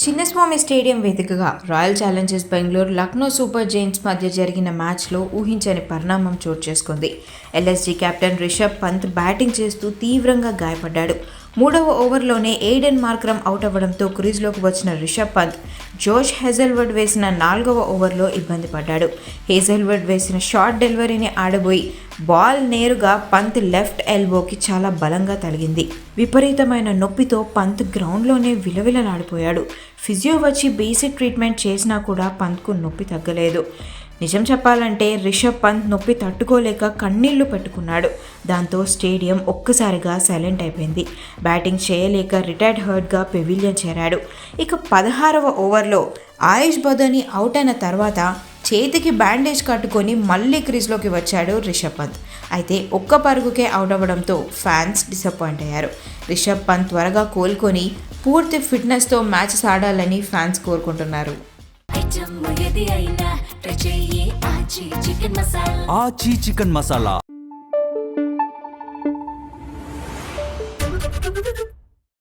Chinnaswamy stadium వేదికగా royal challengers Bengaluru Lucknow super giants మధ్య జరిగిన మ్యాచ్లో ఊహించని పరిణామం చోటు చేసుకుంది. LSG captain Rishabh Pant batting చేస్తూ తీవ్రంగా గాయపడ్డాడు. 3వ ఓవర్లోనే ఎయిడెన్ మార్క్రమ్ అవుట్ అవ్వడంతో క్రీజ్లోకి వచ్చిన రిషబ్ పంత్ జోష్ హేజల్వుడ్ వేసిన 4వ ఓవర్లో ఇబ్బంది పడ్డాడు. హేజల్వుడ్ వేసిన షార్ట్ డెలివరీని ఆడబోయి బాల్ నేరుగా పంత్ లెఫ్ట్ ఎల్బోకి చాలా బలంగా తగిలింది. విపరీతమైన నొప్పితో పంత్ గ్రౌండ్లోనే విలవిలలాడిపోయాడు. ఫిజియో వచ్చి బేసిక్ ట్రీట్మెంట్ చేసినా కూడా పంత్కు నొప్పి తగ్గలేదు. నిజం చెప్పాలంటే రిషబ్ పంత్ నొప్పి తట్టుకోలేక కన్నీళ్లు పెట్టుకున్నాడు. దాంతో స్టేడియం ఒక్కసారిగా సైలెంట్ అయిపోయింది. బ్యాటింగ్ చేయలేక రిటైర్డ్ హర్ట్గా పెవిలియన్ చేరాడు. ఇక 16వ ఓవర్లో ఆయుష్ బదోని అవుట్ అయిన తర్వాత చేతికి బ్యాండేజ్ కట్టుకొని మళ్ళీ క్రీజ్లోకి వచ్చాడు రిషబ్ పంత్. అయితే ఒక్క పరుగుకే అవుట్ అవ్వడంతో ఫ్యాన్స్ డిసప్పాయింట్ అయ్యారు. రిషబ్ పంత్ త్వరగా కోలుకొని పూర్తి ఫిట్నెస్తో మ్యాచెస్ ఆడాలని ఫ్యాన్స్ కోరుకుంటున్నారు. ఆచి చికెన్ మసాలా.